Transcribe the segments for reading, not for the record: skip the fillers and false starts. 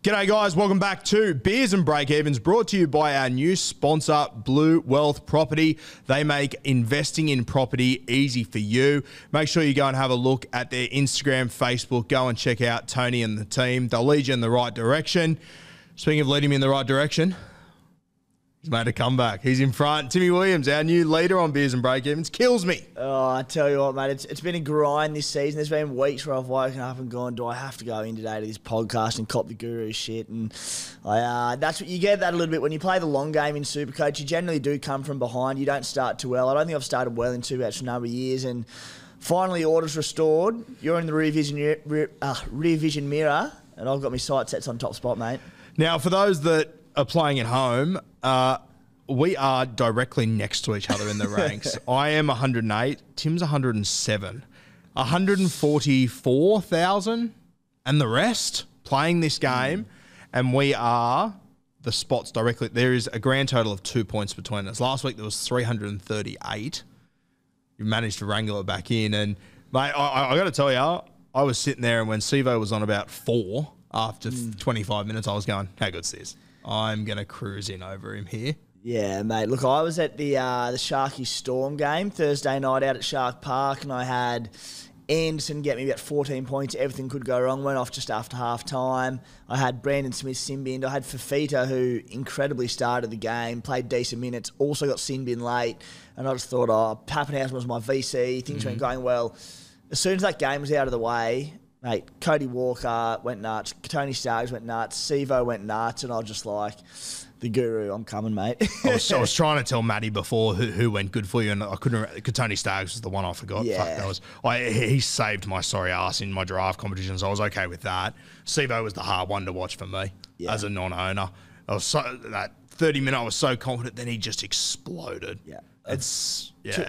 G'day guys, welcome back to Beers and Breakevens, brought to you by our new sponsor, Blue Wealth Property. They make investing in property easy for you. Make sure you go and have a look at their Instagram, Facebook. Go and check out Tony and the team. They'll lead you in the right direction. Speaking of leading me in the right direction, he's made a comeback. He's in front. Timmy Williams, our new leader on Beers and Breakevens, kills me. Oh, I tell you what, mate, it's been a grind this season. There's been weeks where I've woken up and gone, do I have to go in today to this podcast and cop the guru shit? And that's what you get that a little bit when you play the long game in SuperCoach. You generally do come from behind. You don't start too well. I don't think I've started well in SuperCoach for a number of years. And finally, order's restored. You're in the rear vision mirror, and I've got my sight sets on top spot, mate. Now, for those that are playing at home, we are directly next to each other in the ranks. I am 108. Tim's 107. 144,000 and the rest playing this game. And we are the spots directly. There is a grand total of 2 points between us. Last week there was 338. You managed to wrangle it back in. And, mate, I got to tell you, I was sitting there and when Sivo was on about 4 after 25 minutes, I was going, how good's this? I'm going to cruise in over him here. Yeah, mate. Look, I was at the Sharky Storm game Thursday night out at Shark Park, and I had Anderson get me about 14 points. Everything could go wrong. Went off just after half time. I had Brandon Smith sin-binned. I had Fafita, who incredibly started the game, played decent minutes, also got sin-binned late. And I just thought, Pappenhausen was my VC. Things weren't going well. As soon as that game was out of the way, mate, Cody Walker went nuts. Tony Starks went nuts. Sivo went nuts. And I was just like, the guru, I'm coming, mate. I was trying to tell Matty before who went good for you, and I couldn't remember. Tony Starks was the one I forgot. Yeah. Fuck, he saved my sorry ass in my draft competitions. I was okay with that. Sivo was the hard one to watch for me as a non-owner. That 30-minute, I was so confident, then he just exploded. Yeah.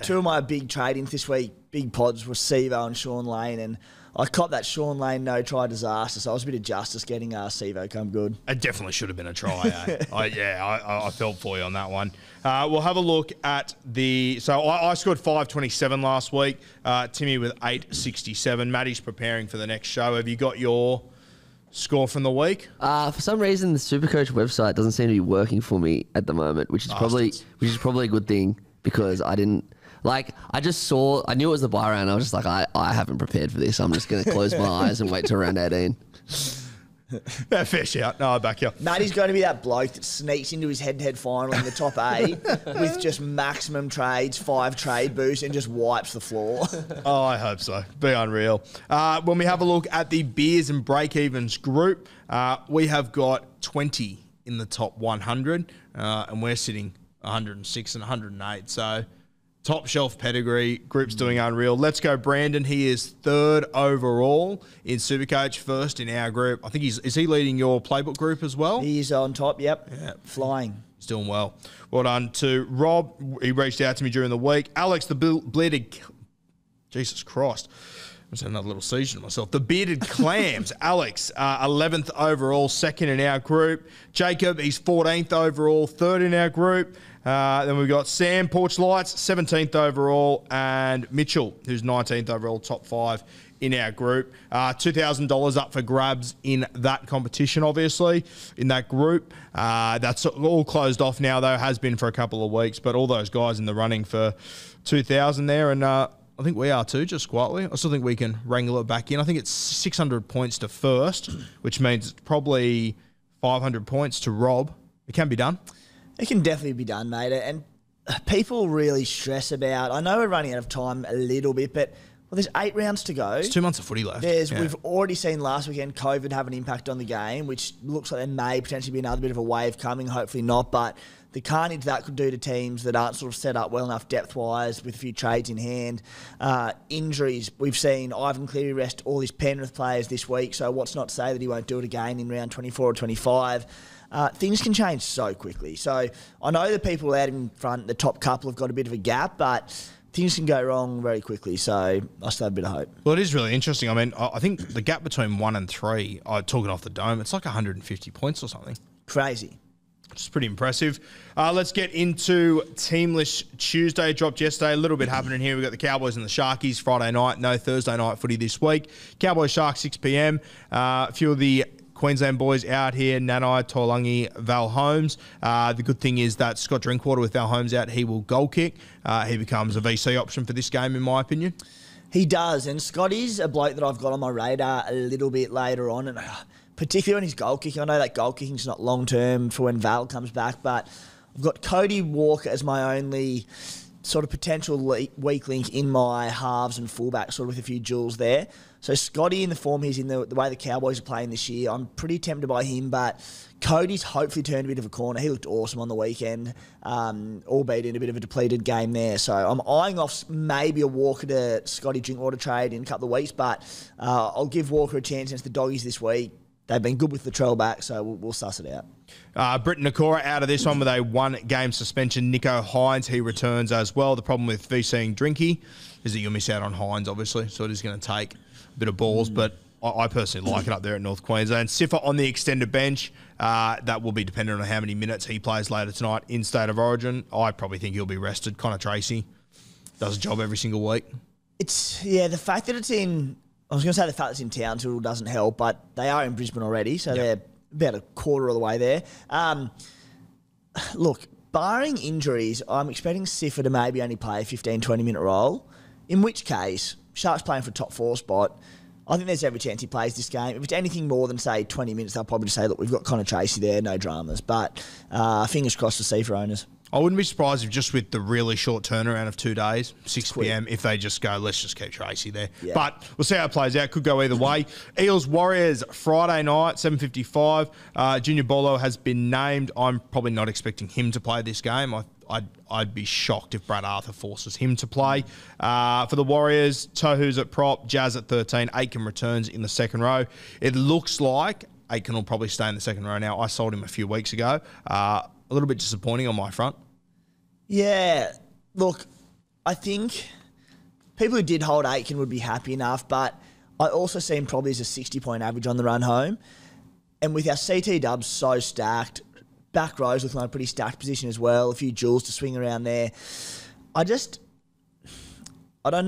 Two of my big trade-ins this week, big pods, were Sivo and Sean Lane, and I copped that Sean Lane no-try disaster, so I was a bit of justice getting Sivo come good. It definitely should have been a try. I felt for you on that one. We'll have a look at So I scored 527 last week. Timmy with 867. Matty's preparing for the next show. Have you got your score from the week? For some reason, the SuperCoach website doesn't seem to be working for me at the moment, which is probably a good thing because I didn't. Like, I knew it was the buy round. I was just like, I haven't prepared for this. I'm just going to close my eyes and wait till round 18. Yeah, fair shout. No, I back you. Matty's going to be that bloke that sneaks into his head-to-head final in the top 8 with just maximum trades, 5 trade boosts, and just wipes the floor. Oh, I hope so. Be unreal. When we have a look at the Beers and Breakevens group, we have got 20 in the top 100, and we're sitting 106 and 108. So top shelf pedigree. Group's doing unreal. Let's go, Brandon. He is 3rd overall in SuperCoach, 1st in our group. I think is he leading your playbook group as well? He's on top, yep. Yeah. Flying. He's doing well. Well done to Rob. He reached out to me during the week. Alex, the bearded... Jesus Christ. I was another little seizure to myself. The bearded clams. Alex, 11th overall, 2nd in our group. Jacob, he's 14th overall, 3rd in our group. Then we've got Sam, Porch Lights, 17th overall, and Mitchell, who's 19th overall, top 5 in our group. $2,000 up for grabs in that competition, obviously, in that group. That's all closed off now, though, has been for a couple of weeks, but all those guys in the running for 2,000 there, and I think we are too, just quietly. I still think we can wrangle it back in. I think it's 600 points to 1st, which means it's probably 500 points to Rob. It can be done. It can definitely be done, mate. And people really stress about, I know we're running out of time a little bit, but there's 8 rounds to go. There's 2 months of footy left. We've already seen last weekend COVID have an impact on the game, which looks like there may potentially be another bit of a wave coming, hopefully not, but the carnage that could do to teams that aren't sort of set up well enough depth-wise with a few trades in hand. Injuries, we've seen Ivan Cleary rest all his Penrith players this week, so what's not to say that he won't do it again in round 24 or 25. Things can change so quickly. So I know the people out in front, the top couple have got a bit of a gap, but things can go wrong very quickly. So I still have a bit of hope. Well, it is really interesting. I mean, I think the gap between 1 and 3, talking off the dome, it's like 150 points or something. Crazy. Which is pretty impressive. Let's get into Teamless Tuesday. Dropped yesterday. A little bit happening here. We've got the Cowboys and the Sharkies Friday night. No Thursday night footy this week. Cowboys Sharks 6 p.m. A few of the Queensland boys out here, Nanai, Toilangi, Val Holmes. The good thing is that Scott Drinkwater, with Val Holmes out, he will goal kick. He becomes a VC option for this game, in my opinion. He does, and Scotty's a bloke that I've got on my radar a little bit later on, and particularly when he's goal kicking. I know that goal kicking's not long-term for when Val comes back, but I've got Cody Walker as my only sort of potential weak link in my halves and fullback, sort of with a few jewels there. So Scotty, in the form he's in, the way the Cowboys are playing this year, I'm pretty tempted by him, but Cody's hopefully turned a bit of a corner. He looked awesome on the weekend, albeit in a bit of a depleted game there. So I'm eyeing off maybe a Walker to Scotty Drinkwater trade in a couple of weeks, but I'll give Walker a chance against the Doggies this week. They've been good with the trail back, so we'll suss it out. Britton Nakora out of this one with a 1-game suspension. Nico Hines, he returns as well. The problem with VCing Drinky is that you'll miss out on Hines, obviously, so it is going to take a bit of balls, but I personally like it up there at North Queensland. Siffer on the extended bench. That will be dependent on how many minutes he plays later tonight in State of Origin. I probably think he'll be rested. Connor Tracy does a job every single week. The fact that it's in... I was going to say the fact it's in Townsville doesn't help, but they are in Brisbane already, so they're about a quarter of the way there. Look, barring injuries, I'm expecting Siffer to maybe only play a 15, 20-minute role, in which case, Sharks playing for a top 4 spot. I think there's every chance he plays this game. If it's anything more than, say, 20 minutes, they'll probably say, look, we've got Connor Tracy there, no dramas. But fingers crossed for Siffer owners. I wouldn't be surprised if just with the really short turnaround of 2 days, 6 p.m, if they just go, let's just keep Tracy there. Yeah. But we'll see how it plays out. Could go either way. Eels Warriors Friday night, 7:55. Junior Bolo has been named. I'm probably not expecting him to play this game. I'd be shocked if Brad Arthur forces him to play. For the Warriors, Tohu's at prop, Jazz at 13. Aitken returns in the second row. It looks like Aitken will probably stay in the second row now. I sold him a few weeks ago. A little bit disappointing on my front. Yeah, look, I think people who did hold Aitken would be happy enough, but I also see him probably as a 60-point average on the run home. And with our CT dubs so stacked, back rows looking like a pretty stacked position as well, a few jewels to swing around there. I'm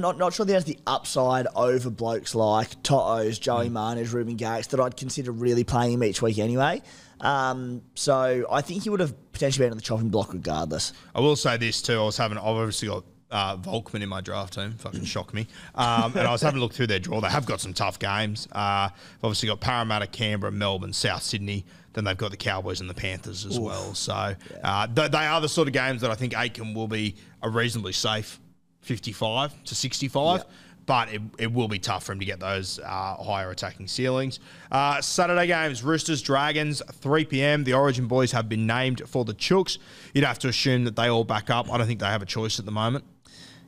not sure there's the upside over blokes like To'os, Joey Marners, Ruben Garrix that I'd consider really playing him each week anyway. So I think he would have potentially been on the chopping block regardless. I will say this too. I've obviously got Volkman in my draft team. Fucking shocked me. And I was having a look through their draw. They have got some tough games. They've obviously got Parramatta, Canberra, Melbourne, South Sydney. Then they've got the Cowboys and the Panthers as well. So they are the sort of games that I think Aitken will be a reasonably safe 55 to 65. Yep. But it will be tough for him to get those higher attacking ceilings. Saturday games, Roosters, Dragons, 3 p.m. The Origin boys have been named for the Chooks. You'd have to assume that they all back up. I don't think they have a choice at the moment.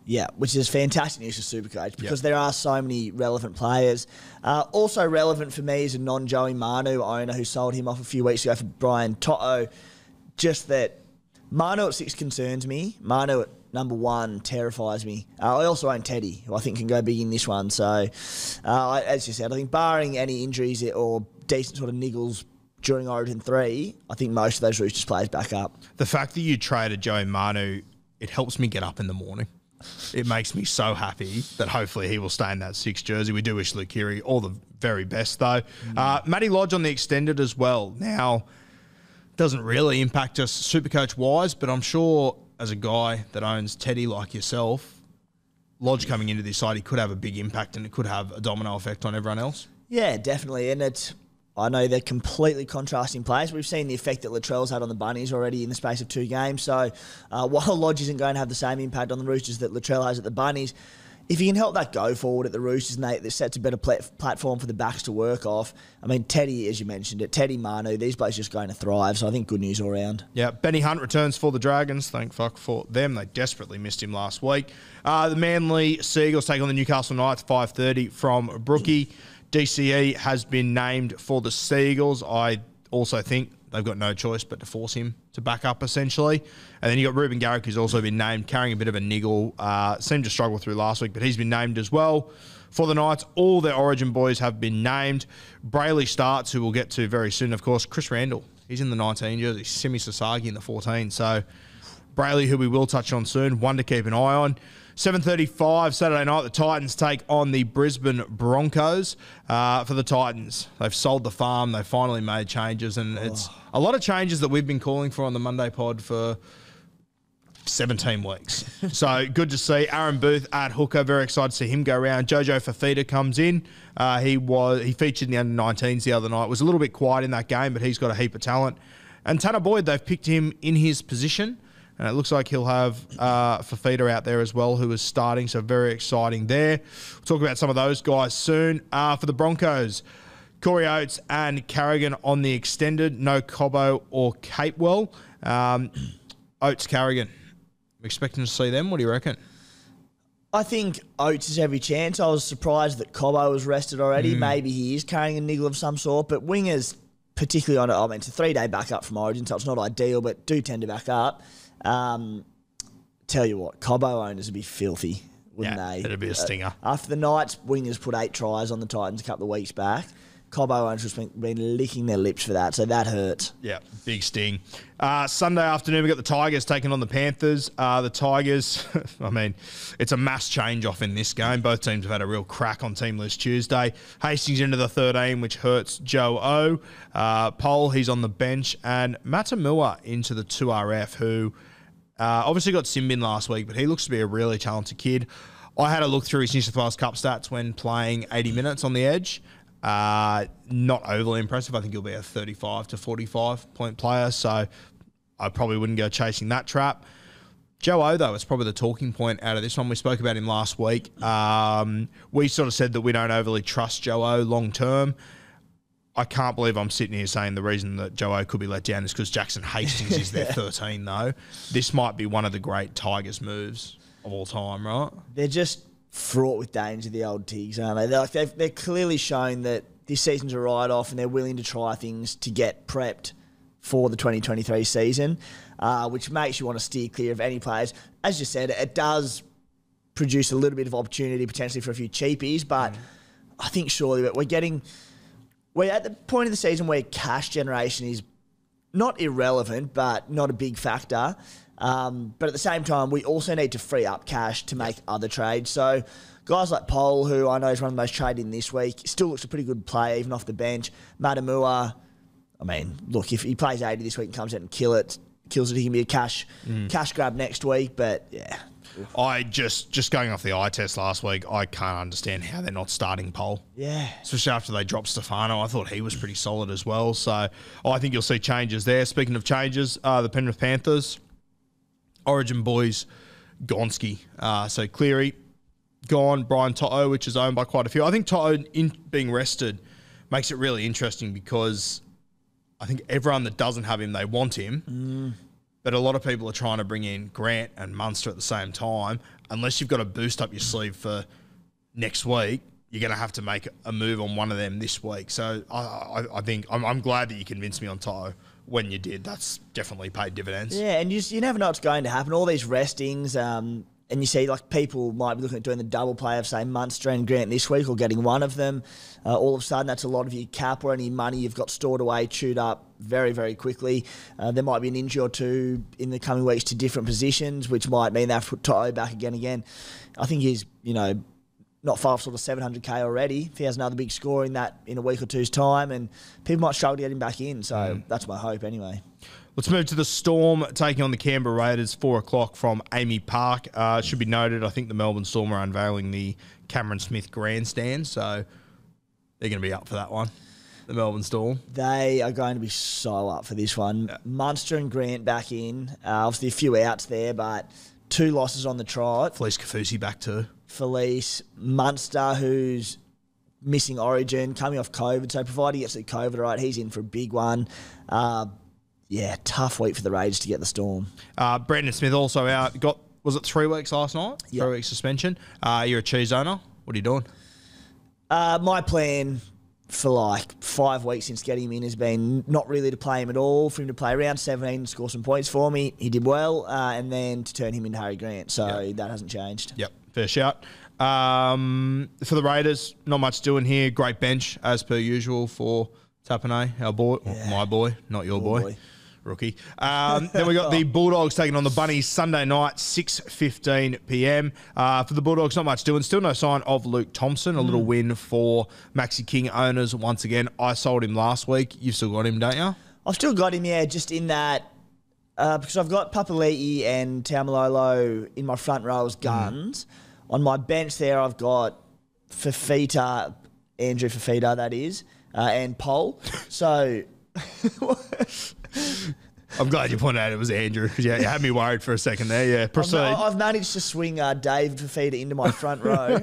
Yeah, which is fantastic news for SuperCoach because there are so many relevant players. Also relevant for me is a non-Joey Manu owner who sold him off a few weeks ago for Brian Toto. Just that Manu at 6 concerns me. Manu at number 1 terrifies me. I also own Teddy, who I think can go big in this one. So, as you said, I think barring any injuries or decent sort of niggles during Origin 3, I think most of those Roosters players back up. The fact that you traded Joey Manu, it helps me get up in the morning. It makes me so happy that hopefully he will stay in that 6 jersey. We do wish Luke Keary all the very best, though. Matty Lodge on the extended as well. Now, doesn't really impact us SuperCoach-wise, but I'm sure as a guy that owns Teddy like yourself, Lodge coming into this side, he could have a big impact and it could have a domino effect on everyone else. Yeah, definitely. And I know they're completely contrasting players. We've seen the effect that Latrell's had on the Bunnies already in the space of 2 games. So while Lodge isn't going to have the same impact on the Roosters that Latrell has at the Bunnies, if he can help that go forward at the Roosters and that sets a better platform for the backs to work off. I mean, Teddy, as you mentioned it, Teddy, Manu, these blokes are just going to thrive. So I think good news all around. Yeah, Benny Hunt returns for the Dragons. Thank fuck for them. They desperately missed him last week. The Manly Seagulls take on the Newcastle Knights, 5:30 from Brookie. DCE has been named for the Seagulls. I also think they've got no choice but to force him to back up, essentially. And then you got Ruben Garrick, who's also been named, carrying a bit of a niggle. Seemed to struggle through last week, but he's been named as well. For the Knights, all their Origin boys have been named. Brayley starts, who we'll get to very soon, of course. Chris Randall, he's in the 19 jersey. Simi Sasagi in the 14. So Brayley, who we will touch on soon, one to keep an eye on. 7:35 Saturday night, the Titans take on the Brisbane Broncos. For the Titans, they've sold the farm. They finally made changes, and it's a lot of changes that we've been calling for on the Monday pod for 17 weeks. So good to see Aaron Booth at hooker. Very excited to see him go around. Jojo Fafita comes in. He featured in the under-19s the other night. Was a little bit quiet in that game, but he's got a heap of talent. And Tanner Boyd, they've picked him in his position. And it looks like he'll have Fafita out there as well, who is starting. So very exciting there. We'll talk about some of those guys soon. For the Broncos, Corey Oates and Carrigan on the extended. No Cobbo or Capewell. Oates, Carrigan. We're expecting to see them. What do you reckon? I think Oates has every chance. I was surprised that Cobbo was rested already. Maybe he is carrying a niggle of some sort. But wingers, particularly on it, I mean, it's a 3-day backup from Origin, so it's not ideal, but do tend to back up. Tell you what, Cobbo owners would be filthy, wouldn't they? It'd be a stinger. After the Knights, wingers put 8 tries on the Titans a couple of weeks back. Cobbo owners have been licking their lips for that, so that hurts. Yeah, big sting. Sunday afternoon, we got the Tigers taking on the Panthers. The Tigers, I mean, it's a mass change-off in this game. Both teams have had a real crack on Team List Tuesday. Hastings into the 13, which hurts Joe O. Pole, he's on the bench. And Matamua into the 2RF, who obviously got Simbin last week, but he looks to be a really talented kid. I had a look through his New South Wales Cup stats when playing 80 minutes on the edge. Not overly impressive. I think he'll be a 35 to 45 point player, so I probably wouldn't go chasing that trap. Joe O, though, is probably the talking point out of this one. We spoke about him last week. We sort of said that we don't overly trust Joe O long term. I can't believe I'm sitting here saying the reason that Joe O could be let down is because Jackson Hastings is their 13, though. This might be one of the great Tigers moves of all time, right? They're just fraught with danger, the old Tigs, aren't they? They're clearly shown that this season's a write-off and they're willing to try things to get prepped for the 2023 season, which makes you want to steer clear of any players. As you said, it does produce a little bit of opportunity potentially for a few cheapies, but I think surely we're at the point of the season where cash generation is not irrelevant, but not a big factor. But at the same time, we also need to free up cash to make other trades. So guys like Pole, who I know is one of the most traded in this week, still looks a pretty good player, even off the bench. Matamua, I mean, look, if he plays 80 this week and comes out and kills it, he can be a cash grab next week. But yeah. I just going off the eye test last week, I can't understand how they're not starting Pole. Yeah. Especially after they dropped Stefano. I thought he was pretty solid as well. So I think you'll see changes there. Speaking of changes, the Penrith Panthers, Origin boys, Gonski. So Cleary, gone. Brian To'o, which is owned by quite a few. I think To'o being rested makes it really interesting because I think everyone that doesn't have him, they want him. But a lot of people are trying to bring in Grant and Munster at the same time. Unless you've got a boost up your sleeve for next week, you're going to have to make a move on one of them this week. So I think I'm glad that you convinced me on To'o when you did. That's definitely paid dividends. Yeah, and you never know what's going to happen. All these restings, and you see like people might be looking at doing the double play of, say, Munster and Grant this week or getting one of them. All of a sudden, that's a lot of your cap or any money you've got stored away, chewed up very, very quickly. There might be an injury or two in the coming weeks to different positions, which might mean they have to put To'o back again. I think he's, not far off sort of 700k already. If he has another big score in a week or two's time, and people might struggle to get him back in. So that's my hope anyway. Let's move to the Storm taking on the Canberra Raiders, 4 o'clock from Amy Park. Should be noted, I think the Melbourne Storm are unveiling the Cameron Smith grandstand, so they're going to be up for that one, the Melbourne Storm. They are going to be so up for this one. Yeah. Munster and Grant back in. Obviously a few outs there, but 2 losses on the trot. Felice Kafusi back too. Felice, Munster, who's missing Origin, coming off COVID. So provided he gets the COVID right, he's in for a big one. Tough week for the Raiders to get the Storm. Brandon Smith also out. Was it 3 weeks last night? Yep. 3 weeks suspension. You're a cheese owner. What are you doing? My plan for like 5 weeks since getting him in has been not really to play him at all, for him to play around 17 and score some points for me. He did well, and then to turn him into Harry Grant. So that hasn't changed. Yep, fair shout. For the Raiders, not much doing here. Great bench, as per usual, for Tapane, our boy. Yeah. My boy, not your boy. Rookie. Then we got the Bulldogs taking on the Bunnies Sunday night, 6:15 p.m. For the Bulldogs, not much doing. Still no sign of Luke Thompson. A little win for Maxi King owners once again. I sold him last week. You've still got him, don't you? I've still got him, yeah, just in that because I've got Papali'i and Taumalolo in my front row as guns. On my bench there, I've got Fafita, Andrew Fafita, that is, and Pole. So... I'm glad you pointed out it was Andrew because you had me worried for a second there. Yeah, proceed. I've managed to swing Dave Fafita into my front row.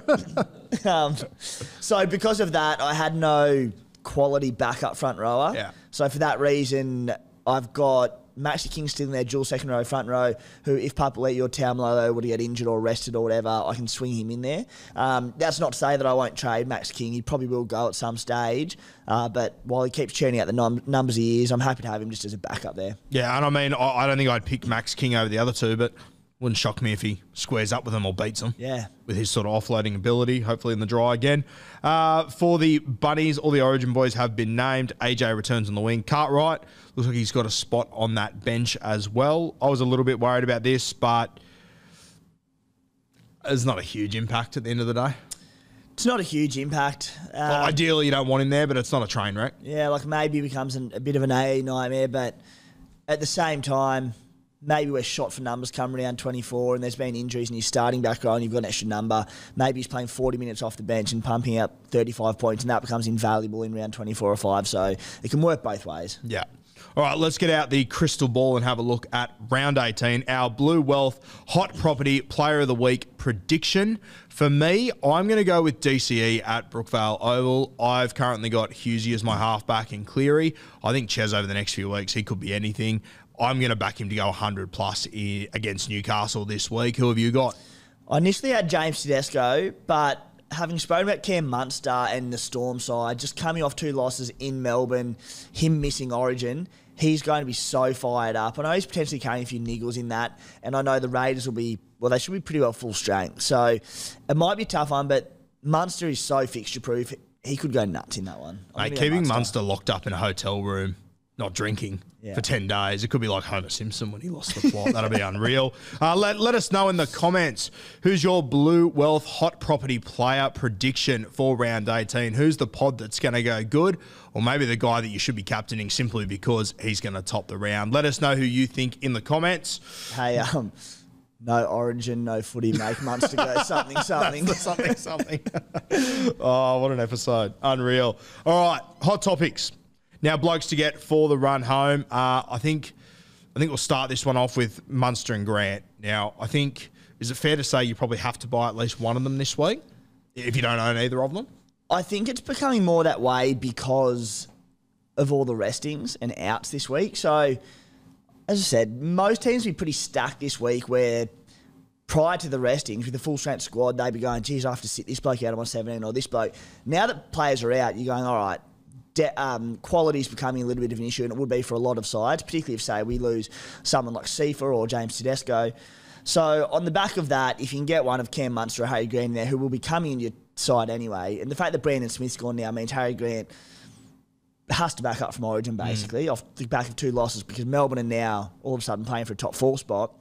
So because of that, I had no quality backup front rower. Yeah. So for that reason, I've got Maxi King still in their dual second row, front row, who if Papali'i or Taumalolo were to get injured or rested or whatever, I can swing him in there. That's not to say that I won't trade Max King. He probably will go at some stage. But while he keeps churning out the numbers he is, I'm happy to have him just as a backup there. Yeah, and I mean, I don't think I'd pick Max King over the other two, but wouldn't shock me if he squares up with them or beats them. Yeah. With his sort of offloading ability, hopefully in the dry again. For the Bunnies, all the Origin boys have been named. AJ returns on the wing. Cartwright, looks like he's got a spot on that bench as well. I was a little bit worried about this, but it's not a huge impact at the end of the day. It's not a huge impact. Well, ideally, you don't want him there, but it's not a train wreck. Yeah, like maybe it becomes a bit of an A nightmare, but at the same time, maybe we're shot for numbers come round 24 and there's been injuries and he's starting back row and you've got an extra number. Maybe he's playing 40 minutes off the bench and pumping out 35 points and that becomes invaluable in round 24 or 5. So it can work both ways. Yeah. All right, let's get out the crystal ball and have a look at round 18, our Blue Wealth Hot Property Player of the Week prediction. For me, I'm going to go with DCE at Brookvale Oval. I've currently got Hughesy as my halfback in Cleary. I think Ches over the next few weeks, he could be anything. I'm going to back him to go 100 plus against Newcastle this week. Who have you got? I initially had James Tedesco, but having spoken about Cam Munster and the Storm side, just coming off 2 losses in Melbourne, him missing Origin, he's going to be so fired up. I know he's potentially carrying a few niggles in that, and I know the Raiders will be, well, they should be pretty well full strength. So it might be a tough one, but Munster is so fixture-proof, he could go nuts in that one. Mate, keeping Munster locked up in a hotel room, not drinking for 10 days. It could be like Homer Simpson when he lost the plot. That'll be unreal. Let us know in the comments, who's your Blue Wealth Hot Property Player prediction for round 18? Who's the pod that's going to go good? Or maybe the guy that you should be captaining simply because he's going to top the round. Let us know who you think in the comments. Hey, no Origin, no footy, make Munster go something. something. Oh, what an episode. Unreal. All right, hot topics. Now, blokes to get for the run home. I think we'll start this one off with Munster and Grant. Now, I think, is it fair to say you probably have to buy at least one of them this week if you don't own either of them? I think it's becoming more that way because of all the restings and outs this week. So, as I said, most teams will be pretty stacked this week where prior to the restings, with the full-strength squad, they'd be going, geez, I have to sit this bloke out on my 17 or this bloke. Now that players are out, you're going, all right, quality is becoming a little bit of an issue, and it would be for a lot of sides, particularly if, say, we lose someone like Sifa or James Tedesco. So on the back of that, if you can get one of Cam Munster or Harry Grant in there, who will be coming in your side anyway, and the fact that Brandon Smith's gone now means Harry Grant has to back up from Origin, basically, off the back of 2 losses, because Melbourne are now all of a sudden playing for a top 4 spot.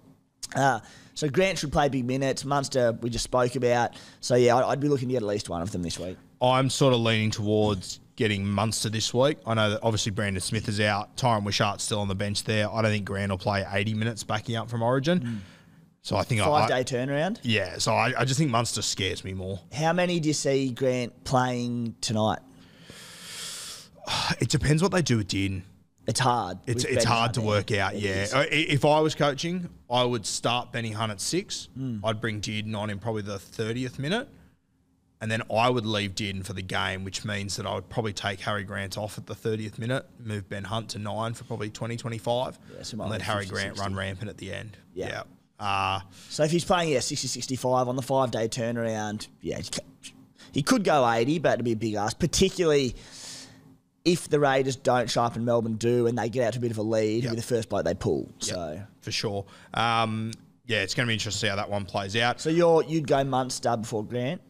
So Grant should play big minutes. Munster, we just spoke about. So, yeah, I'd be looking to get at least one of them this week. I'm sort of leaning towards getting Munster this week. I know that obviously Brandon Smith is out. Tyron Wishart's still on the bench there. I don't think Grant will play 80 minutes backing up from Origin. So I think 5-day turnaround? Yeah, so I just think Munster scares me more. How many do you see Grant playing tonight? It depends what they do with Dearden. It's hard. It's hard to work out, If I was coaching, I would start Benny Hunt at 6. I'd bring Dearden on in probably the 30th minute. And then I would leave Dearden for the game, which means that I would probably take Harry Grant off at the 30th minute, move Ben Hunt to 9 for probably 20-25, and let Harry Grant run rampant at the end. Yeah. So if he's playing 60-65 on the 5-day turnaround, he could go 80, but it'd be a big ask, particularly if the Raiders don't show up and Melbourne do and they get out to a bit of a lead, it'll be the first bloke they pull. So for sure. It's going to be interesting to see how that one plays out. So you'd go Munster before Grant?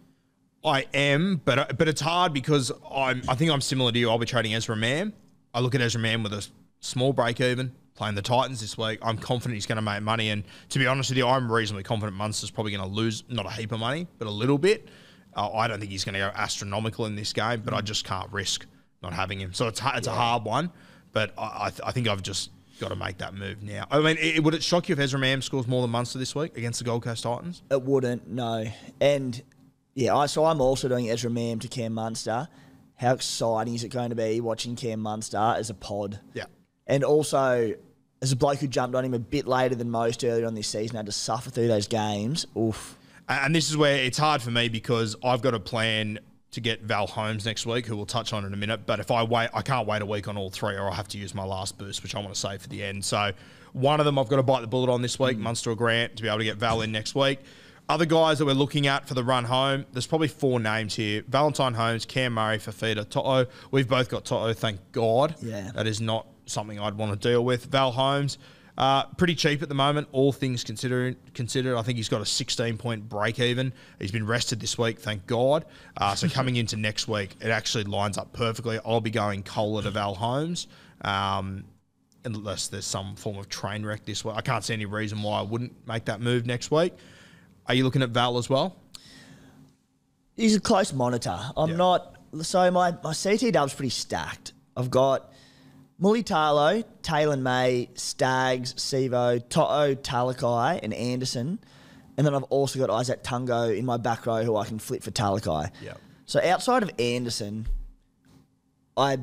I am, but it's hard because I think I'm similar to you. I'll be trading Ezra Mam. I look at Ezra Mam with a small break even, playing the Titans this week. I'm confident he's going to make money. And to be honest with you, I'm reasonably confident Munster's probably going to lose, not a heap of money, but a little bit. I don't think he's going to go astronomical in this game, but I just can't risk not having him. So it's a hard one, but I think I've just got to make that move now. I mean, would it shock you if Ezra Mam scores more than Munster this week against the Gold Coast Titans? It wouldn't, no. And, yeah, so I'm also doing Ezra Mam to Cam Munster. How exciting is it going to be watching Cam Munster as a pod? Yeah. And also, as a bloke who jumped on him a bit later than most earlier on this season, had to suffer through those games, oof. And this is where it's hard for me because I've got a plan to get Val Holmes next week, who we'll touch on in a minute. But if I wait, I can't wait a week on all three, or I'll have to use my last boost, which I want to save for the end. So one of them I've got to bite the bullet on this week, Munster or Grant, to be able to get Val in next week. Other guys that we're looking at for the run home, there's probably 4 names here. Valentine Holmes, Cam Murray, Fafita, Toto. We've both got Toto, thank God. Yeah. That is not something I'd want to deal with. Val Holmes, pretty cheap at the moment, all things considered. I think he's got a 16-point break even. He's been rested this week, thank God. So coming into next week, it actually lines up perfectly. I'll be going Kohler to Val Holmes, unless there's some form of train wreck this week. I can't see any reason why I wouldn't make that move next week. Are you looking at Val as well? He's a close monitor. I'm not... So my CT dub's pretty stacked. I've got Mulitalo, Taylor May, Staggs, Sivo, Toto, Talakai, and Anderson. And then I've also got Isaac Tungo in my back row who I can flip for Talakai. Yeah. So outside of Anderson, I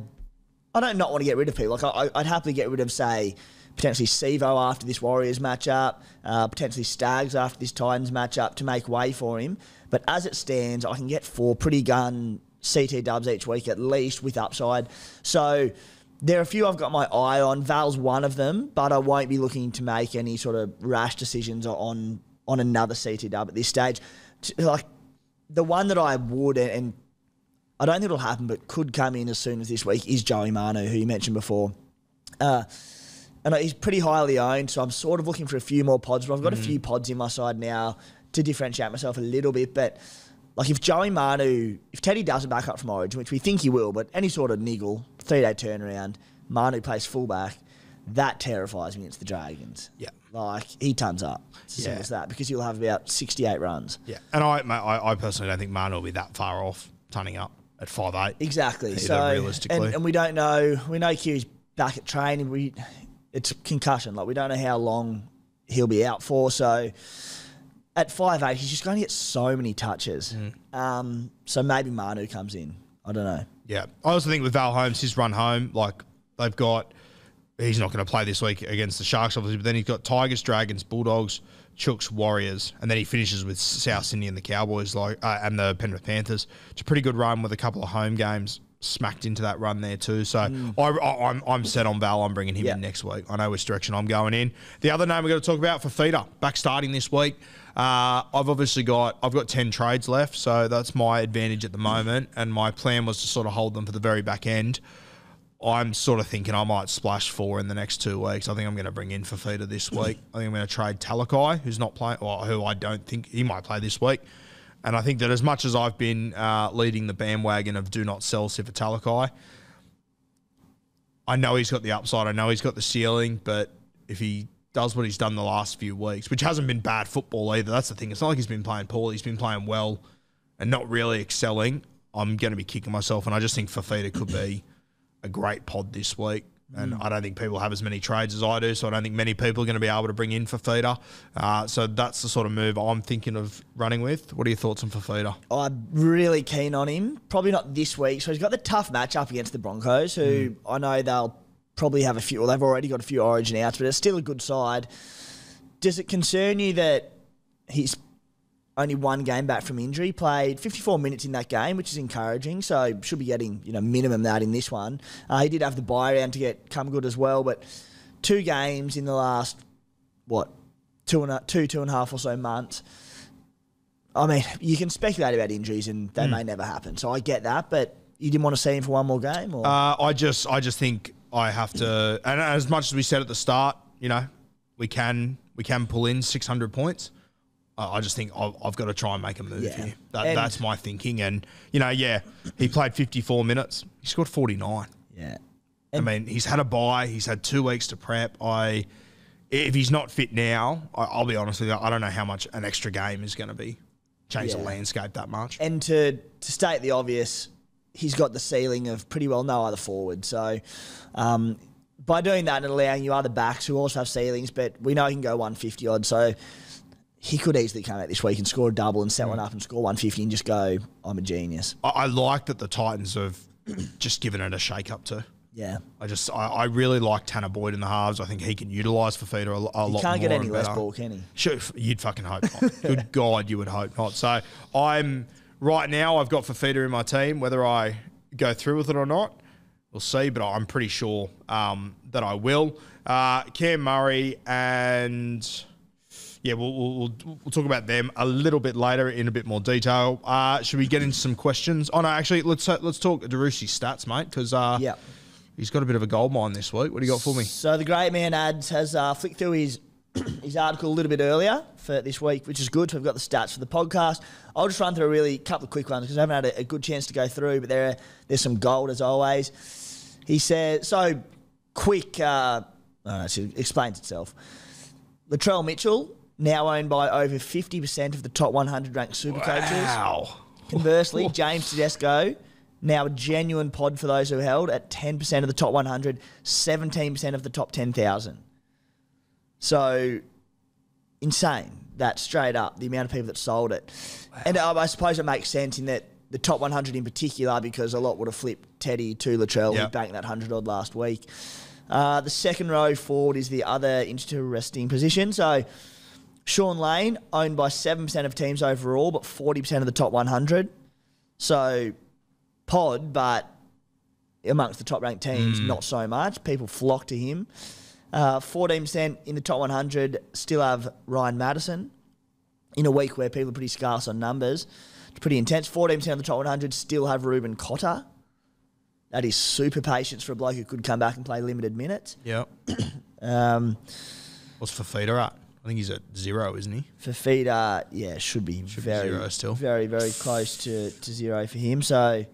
don't not want to get rid of people. Like I'd happily get rid of, say, potentially Sivo after this Warriors matchup, potentially Staggs after this Titans matchup to make way for him. But as it stands, I can get 4 pretty gun CT dubs each week at least with upside. So there are a few I've got my eye on. Val's one of them, but I won't be looking to make any sort of rash decisions on another CT dub at this stage. Like the one that I would, and I don't think it'll happen, but could come in as soon as this week, is Joey Manu, who you mentioned before. And he's pretty highly owned, so I'm sort of looking for a few more pods. But I've got a few pods in my side now to differentiate myself a little bit. But like if Joey Manu, if Teddy doesn't back up from Origin, which we think he will, but any sort of niggle, 3-day turnaround, Manu plays fullback, that terrifies me against the Dragons. Yeah. Like, he tons up. It's as simple as that, because he'll have about 68 runs. Yeah. And I personally don't think Manu will be that far off turning up at 5'8". Exactly. So realistically. And we don't know. We know Q's back at training. It's concussion. Like, we don't know how long he'll be out for. So at 5'8", he's just going to get so many touches. So maybe Manu comes in. I don't know. Yeah. I also think with Val Holmes, his run home, like they've got, he's not going to play this week against the Sharks, obviously, but then he's got Tigers, Dragons, Bulldogs, Chooks, Warriors, and then he finishes with South Sydney and the Cowboys, and the Penrith Panthers. It's a pretty good run with a couple of home games smacked into that run there too. So I'm set on Val. I'm bringing him in next week. I know which direction I'm going in. The other name we're going to talk about, Fafita, back starting this week. I've got 10 trades left, so that's my advantage at the moment, and my plan was to sort of hold them for the very back end. I'm sort of thinking I might splash 4 in the next 2 weeks. I think I'm going to bring in Fafita this week. I think I'm going to trade Talakai, who's not playing, or who I don't think he might play this week. And I think that as much as I've been leading the bandwagon of do not sell Sifa Talakai, I know he's got the upside. I know he's got the ceiling, but if he does what he's done the last few weeks, which hasn't been bad football either, that's the thing. It's not like he's been playing poorly. He's been playing well and not really excelling. I'm going to be kicking myself, and I just think Fafita could be a great pod this week. And I don't think people have as many trades as I do, so I don't think many people are going to be able to bring in Fafita. So that's the sort of move I'm thinking of running with. What are your thoughts on Fafita? I'm really keen on him. Probably not this week. So he's got the tough matchup against the Broncos, who I know they'll probably have a few, well, they've already got a few Origin outs, but it's still a good side. Does it concern you that he's only one game back from injury, played 54 minutes in that game, which is encouraging, so should be getting minimum that in this one. He did have the bye round to come good as well, but 2 games in the last, two and a half or so months. I mean, you can speculate about injuries and they may never happen, so I get that, but you didn't want to see him for one more game? Or? I just think I have to, and as much as we said at the start, we can pull in 600 points. I just think I've got to try and make a move here. That's my thinking. And, he played 54 minutes. He scored 49. Yeah. I mean, he's had a bye. He's had 2 weeks to prep. If he's not fit now, I'll be honest with you, I don't know how much an extra game is going to be change the landscape that much. And to state the obvious, he's got the ceiling of pretty well no other forward. So by doing that and allowing you other backs who also have ceilings, but we know he can go 150 odd. So he could easily come out this week and score a double and set one up and score 150 and just go, I'm a genius. I like that the Titans have just given it a shake-up too. Yeah. I really like Tanner Boyd in the halves. I think he can utilise Fafita a lot more. He can't get any less ball, can he? Sure, you'd fucking hope not. Good God, you would hope not. So right now I've got Fafita in my team. Whether I go through with it or not, we'll see, but I'm pretty sure that I will. Cam Murray and... Yeah, we'll talk about them a little bit later in a bit more detail. Should we get into some questions? Oh, no, actually, let's talk Darussi's stats, mate, because he's got a bit of a gold mine this week. What do you got for me? So the Great Man Ads has flicked through his article a little bit earlier for this week, which is good. So we've got the stats for the podcast. I'll just run through a couple of quick ones because I haven't had a good chance to go through, but there's some gold as always. He said, so quick, it explains itself. Latrell Mitchell, now owned by over 50% of the top 100 ranked SuperCoaches. Wow. Conversely, James Tedesco, now a genuine pod for those who held, at 10% of the top 100, 17% of the top 10,000. So, insane. That straight up, the amount of people that sold it. Wow. And I suppose it makes sense in that the top 100 in particular, because a lot would have flipped Teddy to Latrell. Yep. He banked that 100-odd last week. The second row forward is the other interesting position. So, Sean Lane, owned by 7% of teams overall, but 40% of the top 100. So, pod, but amongst the top-ranked teams, not so much. People flock to him. 14% in the top 100 still have Ryan Madison. In a week where people are pretty scarce on numbers, it's pretty intense. 14% of the top 100 still have Ruben Cotter. That is super patience for a bloke who could come back and play limited minutes. Yeah. What's Fafita at? I think he's at 0, isn't he? Fafita, should be very, 0 still. Very, very close to 0 for him. So,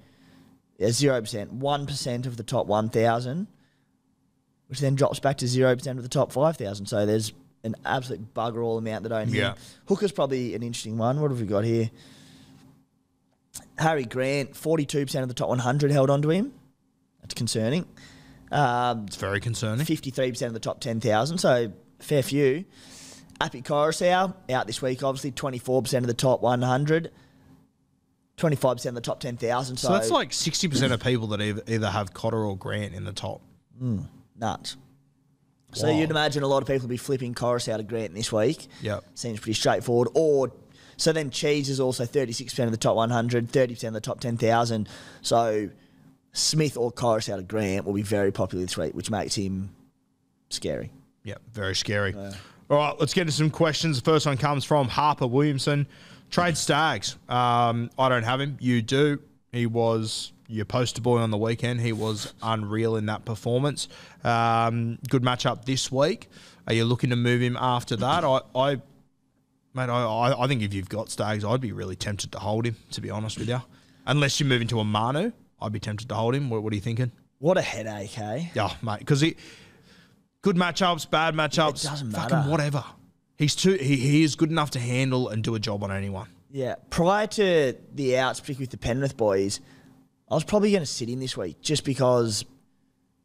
0%. 1% of the top 1,000, which then drops back to 0% of the top 5,000. So, there's an absolute bugger all amount that own him. Yeah. Hooker's probably an interesting one. What have we got here? Harry Grant, 42% of the top 100 held on to him. That's concerning. It's very concerning. 53% of the top 10,000, so fair few. Api Coruscant, out this week, obviously 24% of the top 100, 25% of the top 10,000. So that's like 60% of people that either have Cotter or Grant in the top. Nuts. So you'd imagine a lot of people will be flipping Coruscant to Grant this week. Yep. Seems pretty straightforward. So then Cheese is also 36% of the top 100, 30% of the top 10,000. So Smith or Coruscant to Grant will be very popular this week, which makes him scary. Yeah, very scary. All right, let's get into some questions. The first one comes from Harper Williamson. Trade Stags. I don't have him. You do. He was your poster boy on the weekend. He was unreal in that performance. Good matchup this week. Are you looking to move him after that? I think if you've got Stags, I'd be really tempted to hold him, to be honest with you. Unless you move into a Manu, I'd be tempted to hold him. What are you thinking? What a headache, eh? Yeah, mate, because good matchups, bad matchups, it doesn't matter. Fucking whatever. He is good enough to handle and do a job on anyone. Yeah. Prior to the outs, particularly with the Penrith boys, I was probably going to sit him this week just because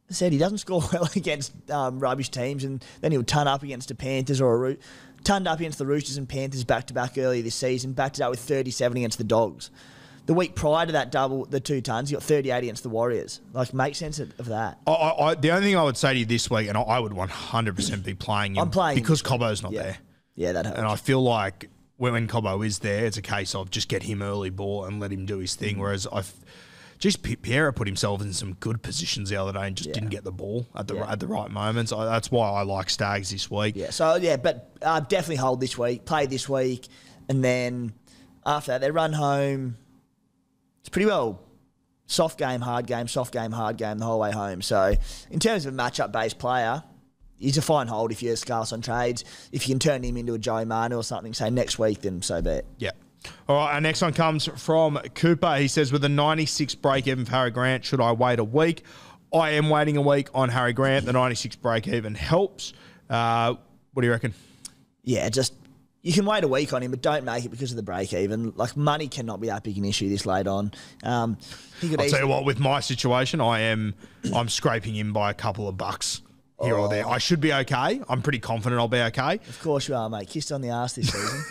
I said he doesn't score well against rubbish teams, and then he'll ton up against the Panthers turned up against the Roosters and Panthers back-to-back earlier this season, backed it up with 37 against the Dogs. The week prior to that double, the 2 tons, he got 38 against the Warriors. Make sense of that. The only thing I would say to you this week, and I would 100% be playing him. I'm playing because Cobbo's not there. Yeah, that helps. And I feel like when Cobbo is there, it's a case of just get him early ball and let him do his thing. Whereas Pierre put himself in some good positions the other day and just didn't get the ball at the right moments. That's why I like Stags this week. Yeah, so but definitely hold this week, play this week, and then after that they run home. It's pretty well soft game, hard game, soft game, hard game the whole way home. So in terms of a matchup-based player, he's a fine hold if you're scarce on trades. If you can turn him into a Joey Manu or something, say next week, then so be it. Yeah. All right, our next one comes from Cooper. He says, with a 96 break-even for Harry Grant, should I wait a week? I am waiting a week on Harry Grant. The 96 break even helps. What do you reckon? Yeah, just you can wait a week on him, but don't make it because of the break even. Like, money cannot be that big an issue this late on. I'll tell you what, with my situation, I'm scraping him by a couple of bucks here or there. I should be okay. I'm pretty confident I'll be okay. Of course you are, mate. Kissed on the arse this season.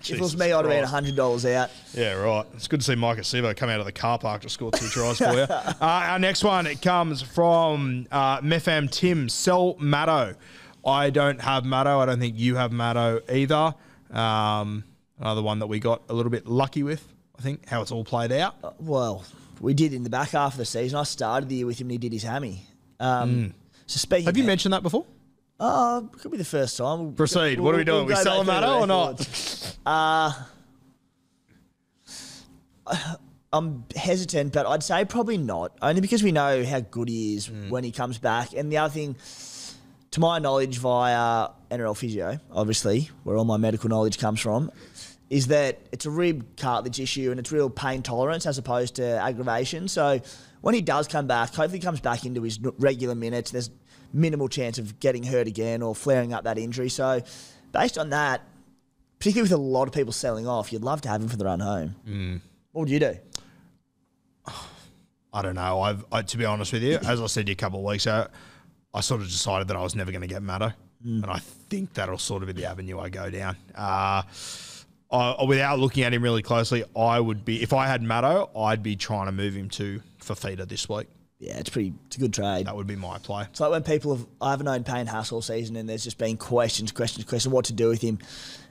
If it was me, I'd have been $100 out. Yeah, right. It's good to see Mike Acevo come out of the car park to score 2 tries for you. Our next one, it comes from Mefam Tim. Sell Matto. I don't have Matto. I don't think you have Matto either. Another one that we got a little bit lucky with, I think, how it's all played out. Well, we did in the back half of the season. I started the year with him and he did his hammy. So speaking have you mentioned that before? Could be the first time. Proceed. What are we doing? We selling Matto or not? I'm hesitant, but I'd say probably not. Only because we know how good he is when he comes back. And the other thing, to my knowledge via NRL Physio, obviously, where all my medical knowledge comes from, is that it's a rib cartilage issue and it's real pain tolerance as opposed to aggravation. So when he does come back, hopefully he comes back into his regular minutes. There's minimal chance of getting hurt again or flaring up that injury. So based on that, particularly with a lot of people selling off, you'd love to have him for the run home. What would you do? I don't know. To be honest with you, as I said to you a couple of weeks ago, I sort of decided that I was never going to get Matto. And I think that'll sort of be the avenue I go down. Without looking at him really closely, I would be, if I had Matto, I'd be trying to move him to Fafita this week. Yeah, it's a good trade. That would be my play. It's like when I haven't known Payne Haas all season and there's just been questions, what to do with him.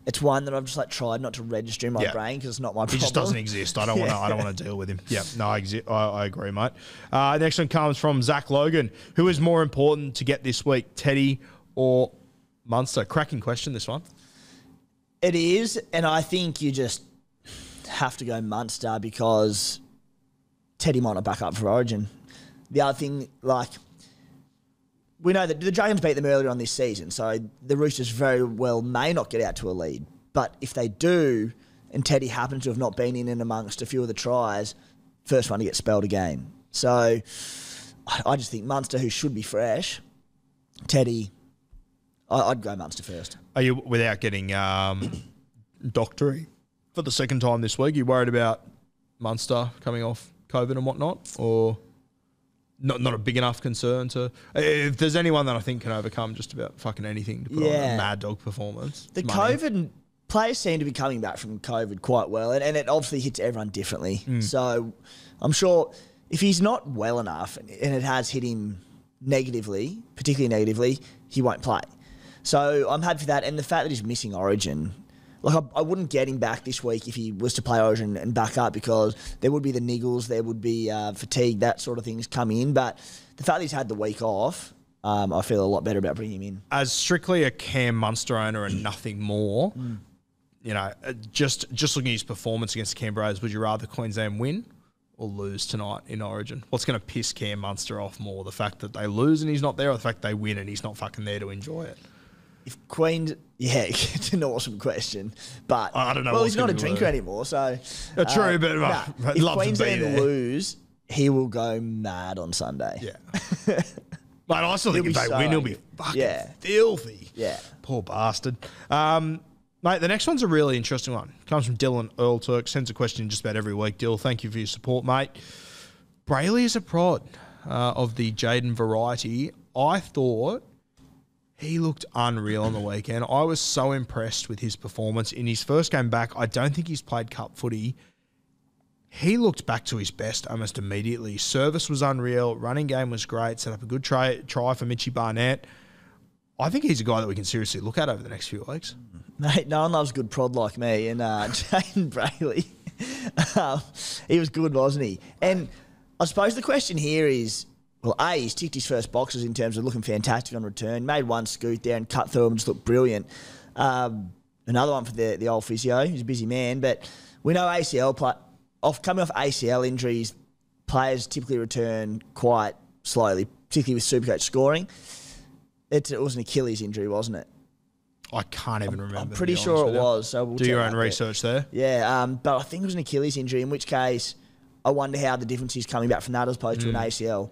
It's one that I've just tried not to register in my brain because it's not my problem. He just doesn't exist. I don't want to deal with him. Yeah, no, I agree, mate. Next one comes from Zach Logan. Who is more important to get this week, Teddy or Munster? Cracking question, this one. It is, and I think you just have to go Munster because Teddy might not back up for Origin. The other thing, we know that the Dragons beat them earlier on this season, so the Roosters very well may not get out to a lead. But if they do, and Teddy happens to have not been in and amongst a few of the tries, first one to get spelled again. So I just think Munster, who should be fresh, Teddy, I'd go Munster first. Are you, without getting doctory for the second time this week, you worried about Munster coming off COVID and whatnot, or not a big enough concern to? If there's anyone that I think can overcome just about fucking anything to put on a mad dog performance, the COVID players seem to be coming back from COVID quite well, and it obviously hits everyone differently. So I'm sure if he's not well enough and it has hit him negatively, particularly negatively, he won't play. So I'm happy for that, and the fact that he's missing Origin. I wouldn't get him back this week if he was to play Origin and back up because there would be the niggles, there would be fatigue, that sort of things come in. But the fact that he's had the week off, I feel a lot better about bringing him in. As strictly a Cam Munster owner and nothing more, just looking at his performance against the Canberras, would you rather Queensland win or lose tonight in Origin? What's going to piss Cam Munster off more? The fact that they lose and he's not there, or the fact they win and he's not fucking there to enjoy it? If Queens, it's an awesome question, but I don't know. Well, he's not a drinker anymore, so true. But if Queensland lose, he will go mad on Sunday. Yeah, but I still think if they win, he'll be fucking filthy. Yeah, poor bastard. Mate, the next one's a really interesting one. Comes from Dylan Earl Turk. Sends a question just about every week. Dill, thank you for your support, mate. Brayley is a prod of the Jaden variety. I thought he looked unreal on the weekend. I was so impressed with his performance. In his first game back, I don't think he's played cup footy. He looked back to his best almost immediately. Service was unreal. Running game was great. Set up a good try for Mitchie Barnett. I think he's a guy that we can seriously look at over the next few weeks. Mate, no one loves a good prod like me. And Jaden Brayley, he was good, wasn't he? And I suppose the question here is, well, he's ticked his first boxes in terms of looking fantastic on return. Made one scoot there and cut through him, just looked brilliant. Another one for the old physio. He's a busy man, but we know coming off ACL injuries, players typically return quite slowly, particularly with SuperCoach scoring. It was an Achilles injury, wasn't it? I can't even remember. I'm pretty sure it was. So we'll do your own research there. Yeah, but I think it was an Achilles injury, in which case I wonder how the difference is coming back from that as opposed to an ACL.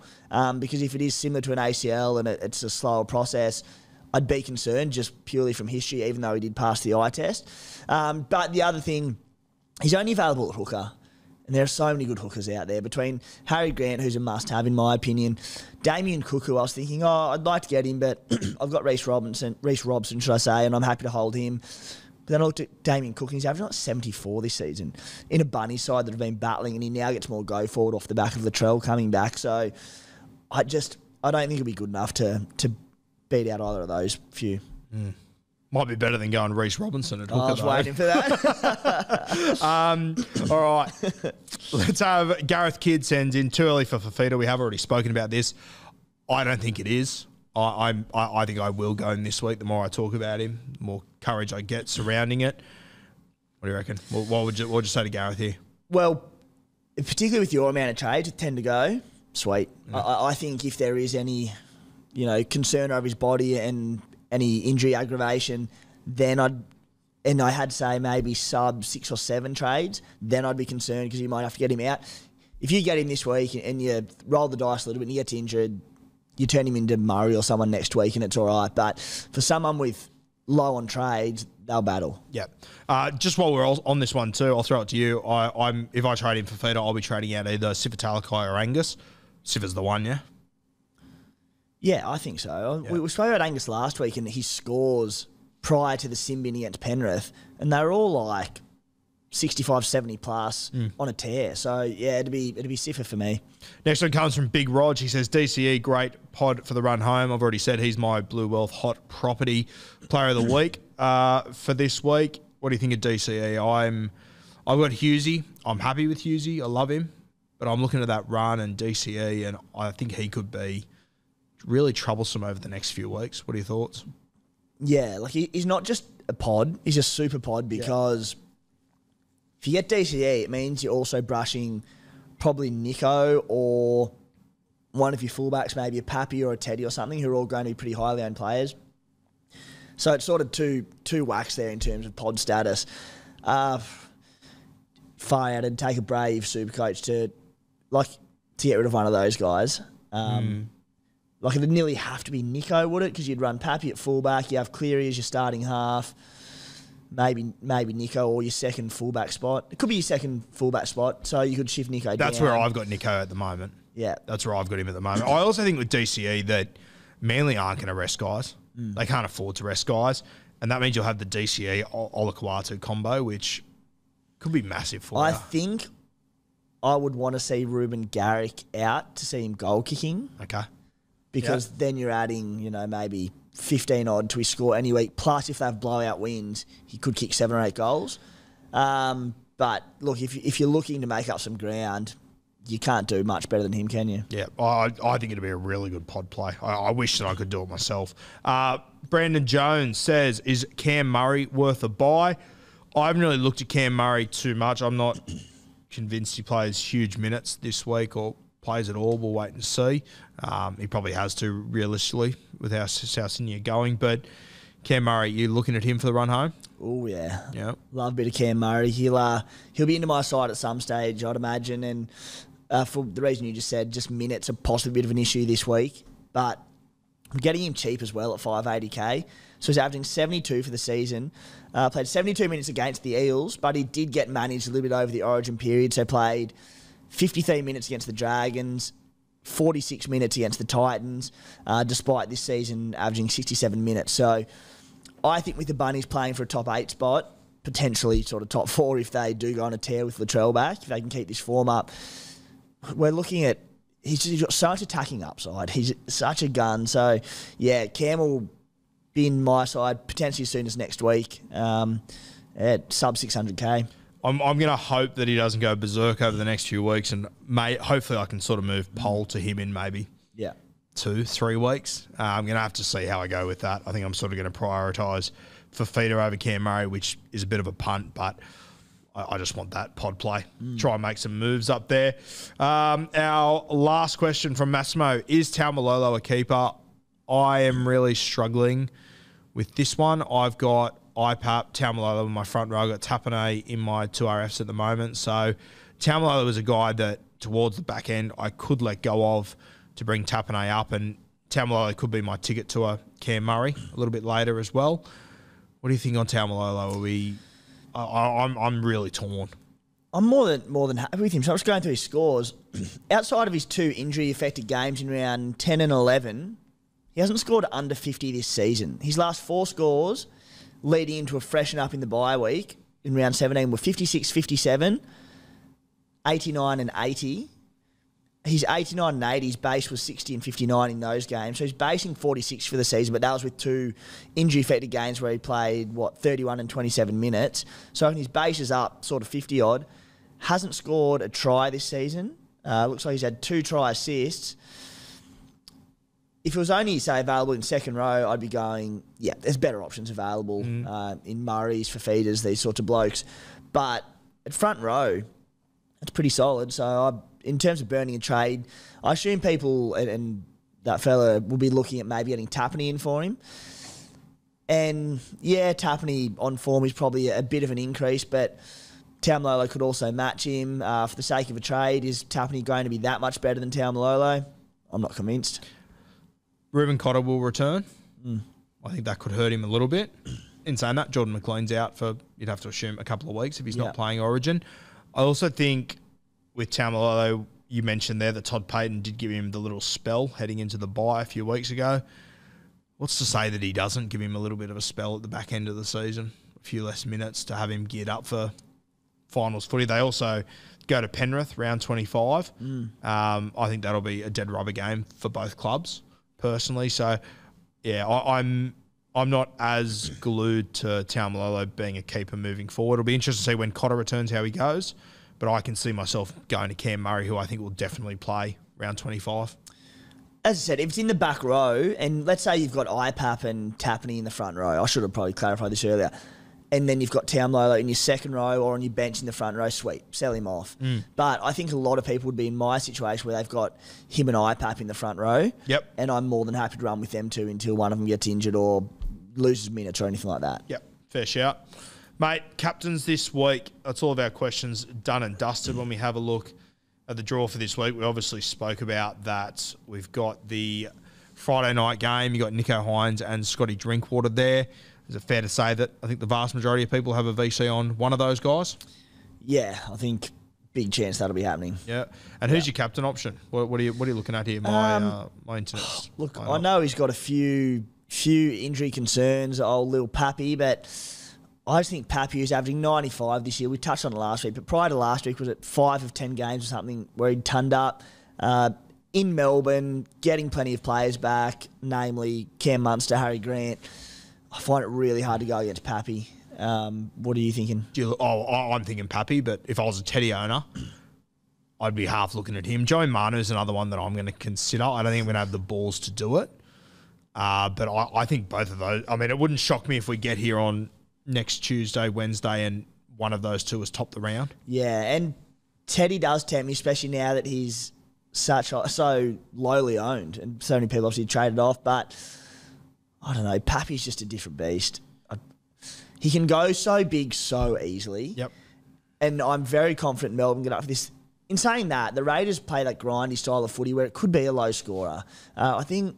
Because if it is similar to an ACL and it's a slower process, I'd be concerned just purely from history, even though he did pass the eye test. But the other thing, he's only available at hooker. And there are so many good hookers out there. Between Harry Grant, who's a must-have in my opinion, Damien Cook, who I was thinking, I'd like to get him, but I've got Reece Robson, should I say, and I'm happy to hold him. But then I looked at Damien Cook, and he's averaging like 74 this season in a bunny side that have been battling, and he now gets more go forward off the back of Latrell coming back. So I don't think it'll be good enough to beat out either of those few. Might be better than going Reece Robinson at hooker. I was waiting for that. All right. Let's have Gareth Kidd sends in too early for Fafita. We have already spoken about this. I don't think it is. I think I will go in this week. The more I talk about him, the more courage I get surrounding it. What do you reckon? What would you say to Gareth here? Well, particularly with your amount of trades, 10 to go, sweet. I think if there is any, concern over his body and any injury aggravation, then I had say maybe sub 6 or 7 trades, then I'd be concerned because you might have to get him out. If you get him this week and you roll the dice a little bit and he gets injured, you turn him into Murray or someone next week and it's all right. But for someone with low on trades, they'll battle. Yeah. Just while we're on this one too, I'll throw it to you. If I trade him for Fafita, I'll be trading out either Sifa Talakai or Angus. Sifa's the one, yeah? Yeah, I think so. Yeah. We spoke about Angus last week and his scores prior to the sin bin against Penrith, and they were all like 65, 70 plus on a tear. So, yeah, it'd be Sifa for me. Next one comes from Big Rog. He says, DCE, great pod for the run home. I've already said he's my Blue Wealth hot property player of the week for this week. What do you think of DCE? I've got Hughesy. I'm happy with Hughesy. I love him. But I'm looking at that run and DCE, and I think he could be really troublesome over the next few weeks. What are your thoughts? Yeah, like he's not just a pod, he's a super pod because if you get DCE, it means you're also brushing probably Nico or one of your fullbacks, maybe a Pappy or a Teddy or something, who are all going to be pretty highly owned players. So it's sort of two whacks there in terms of pod status. Far out and take a brave SuperCoach to get rid of one of those guys. Like it'd nearly have to be Nico, would it? Because you'd run Pappy at fullback, you have Cleary as your starting half, maybe Nico or your second fullback spot. It could be your second fullback spot, so you could shift Nico down. That's where I've got Nico at the moment. Yeah. That's where I've got him at the moment. I also think with DCE that Manly aren't going to rest guys. They can't afford to rest guys, and that means you'll have the DCE Olakwatu combo, which could be massive for you. I think I would want to see Ruben Garrick out to see him goal kicking. Okay. Because then you're adding, maybe 15 odd to his score any week. Plus, if they have blowout wins, he could kick 7 or 8 goals. But look, if you're looking to make up some ground, you can't do much better than him, can you? Yeah, I think it'd be a really good pod play. I wish that I could do it myself. Brandon Jones says, is Cam Murray worth a buy? I haven't really looked at Cam Murray too much. I'm not convinced he plays huge minutes this week or plays at all. We'll wait and see. He probably has to, realistically, with how Sydney going. But Cam Murray, you looking at him for the run home? Oh, yeah. Yeah. Love a bit of Cam Murray. He'll be into my side at some stage, I'd imagine. And for the reason you just said, just minutes are possibly a bit of an issue this week. But I'm getting him cheap as well at 580k. So he's averaging 72 for the season. Played 72 minutes against the Eels, but he did get managed a little bit over the origin period. So played 53 minutes against the Dragons, 46 minutes against the Titans, despite this season averaging 67 minutes. So I think with the Bunnies playing for a top 8 spot, potentially sort of top 4 if they do go on a tear with Latrell back, if they can keep this form up, we're looking at, he's got so much attacking upside. He's such a gun. So, yeah, Cam will be in my side potentially as soon as next week at sub 600k. I'm going to hope that he doesn't go berserk over the next few weeks, and hopefully I can sort of move Pole to him in maybe 2-3 weeks. I'm going to have to see how I go with that. I think I'm sort of going to prioritise Fafita over Cam Murray, which is a bit of a punt, but I just want that pod play. Try and make some moves up there. Our last question from Massimo, is Taumalolo a keeper? I am really struggling with this one. I've got IPAP, Taumalolo in my front row. I've got Tapane in my 2RFs at the moment. So Taumalolo was a guy that towards the back end I could let go of to bring Tapine up, and Taumalolo could be my ticket to a Cam Murray a little bit later as well. What do you think on Taumalolo? I'm really torn. I'm more than happy with him. So I'm just going through his scores. Outside of his 2 injury-affected games in round 10 and 11, he hasn't scored under 50 this season. His last 4 scores leading into a freshen up in the bye week in round 17 were 56, 57, 89 and 80. His 89 and 80, his base was 60 and 59 in those games. So he's basing 46 for the season, but that was with 2 injury-affected games where he played, 31 and 27 minutes. So his base is up sort of 50-odd. Hasn't scored a try this season. Looks like he's had 2 try assists. If it was only, say, available in second row, I'd be going, yeah, there's better options available in Murray's, for feeders, these sorts of blokes. But at front row, it's pretty solid. So in terms of burning a trade, I assume people and that fella will be looking at maybe getting Tapine in for him. And yeah, Tapine on form is probably a bit of an increase, but Taumalolo could also match him. For the sake of a trade, is Tapine going to be that much better than Taumalolo? I'm not convinced. Ruben Cotter will return. I think that could hurt him a little bit. In saying that, Jordan McLean's out for, you'd have to assume, a couple of weeks if he's not playing Origin. I also think with Taumalolo, you mentioned there that Todd Payton did give him the little spell heading into the bye a few weeks ago. What's to say that he doesn't give him a little bit of a spell at the back end of the season? A few less minutes to have him geared up for finals footy. They also go to Penrith, round 25. I think that'll be a dead rubber game for both clubs, personally. So, yeah, I'm not as glued to Taumalolo being a keeper moving forward. It'll be interesting to see when Cotter returns how he goes, but I can see myself going to Cam Murray, who I think will definitely play round 25. As I said, if it's in the back row, and let's say you've got IPAP and Tapine in the front row, I should have probably clarified this earlier, and then you've got Taumalolo in your second row or on your bench in the front row, sweet, sell him off. But I think a lot of people would be in my situation where they've got him and IPAP in the front row. Yep. And I'm more than happy to run with them 2 until one of them gets injured or loses minutes or anything like that. Yep, fair shout. Mate, captains this week, that's all of our questions done and dusted. When we have a look at the draw for this week, we obviously spoke about that. We've got the Friday night game. You got Nicho Hines and Scotty Drinkwater there. Is it fair to say that I think the vast majority of people have a VC on one of those guys? Yeah, I think big chance that'll be happening. Yeah. And who's your captain option? What are you looking at here? My internet's Look, I know he's got a few injury concerns, old little Pappy, but I just think Pappy is averaging 95 this year. We touched on it last week, but prior to last week was it 5 of 10 games or something where he'd turned up in Melbourne, getting plenty of players back, namely Cam Munster, Harry Grant. I find it really hard to go against Pappy. What are you thinking? I'm thinking Pappy, but if I was a Teddy owner, I'd be half looking at him. Joey Manu's another one that I'm going to consider. I don't think I'm going to have the balls to do it. But I think both of those, I mean, it wouldn't shock me if we get here on next Tuesday, Wednesday, and one of those two has topped the round. Yeah, and Teddy does tempt me, especially now that he's so lowly owned and so many people obviously traded off, but I don't know, Pappy's just a different beast. He can go so big so easily. Yep. And I'm very confident Melbourne get up for this. In saying that, the Raiders play that grindy style of footy where it could be a low scorer. I think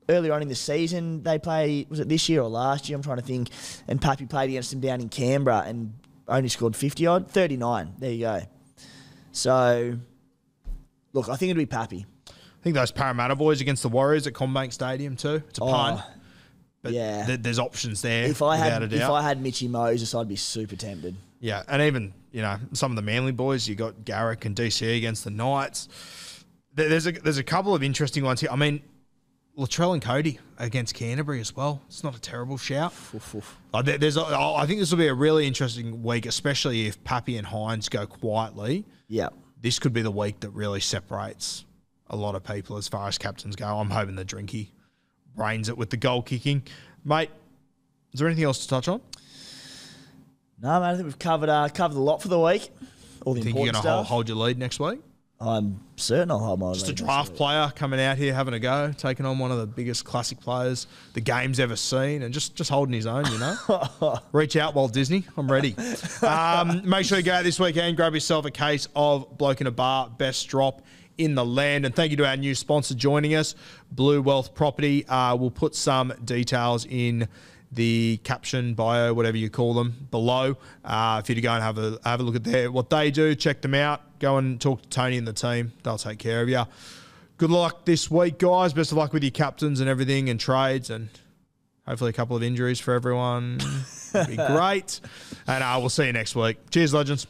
earlier on in the season, they play, was it this year or last year? I'm trying to think. And Pappy played against them down in Canberra and only scored 50-odd. 39. There you go. So, look, I think it'll be Pappy. I think those Parramatta boys against the Warriors at CommBank Stadium too. It's a punt. But yeah. There's options there. If I had Mitchy Moses, I'd be super tempted. Yeah, and even, some of the Manly boys, you got Garrick and DC against the Knights. There's a couple of interesting ones here. I mean, Latrell and Cody against Canterbury as well. It's not a terrible shout. I think this will be a really interesting week, especially if Pappy and Hines go quietly. Yeah. This could be the week that really separates a lot of people as far as captains go. I'm hoping the Drinky brains it with the goal kicking. Mate, is there anything else to touch on? No, mate, I think we've covered a lot for the week. All the think important you're going to hold your lead next week? I'm certain I'll hold my Just a lead draft next player coming out here, having a go, taking on one of the biggest classic players the game's ever seen, and just holding his own, you know. Reach out, Walt Disney. I'm ready. Make sure you go out this weekend, grab yourself a case of Bloke in a Bar, best drop in the land. And thank you to our new sponsor joining us, Blue Wealth Property. We'll put some details in the caption, bio, whatever you call them, below. For you to go and have a look at what they do, check them out. Go and talk to Tony and the team. They'll take care of you. Good luck this week, guys. Best of luck with your captains and everything and trades, and hopefully a couple of injuries for everyone. It'll be great. And we'll see you next week. Cheers, legends.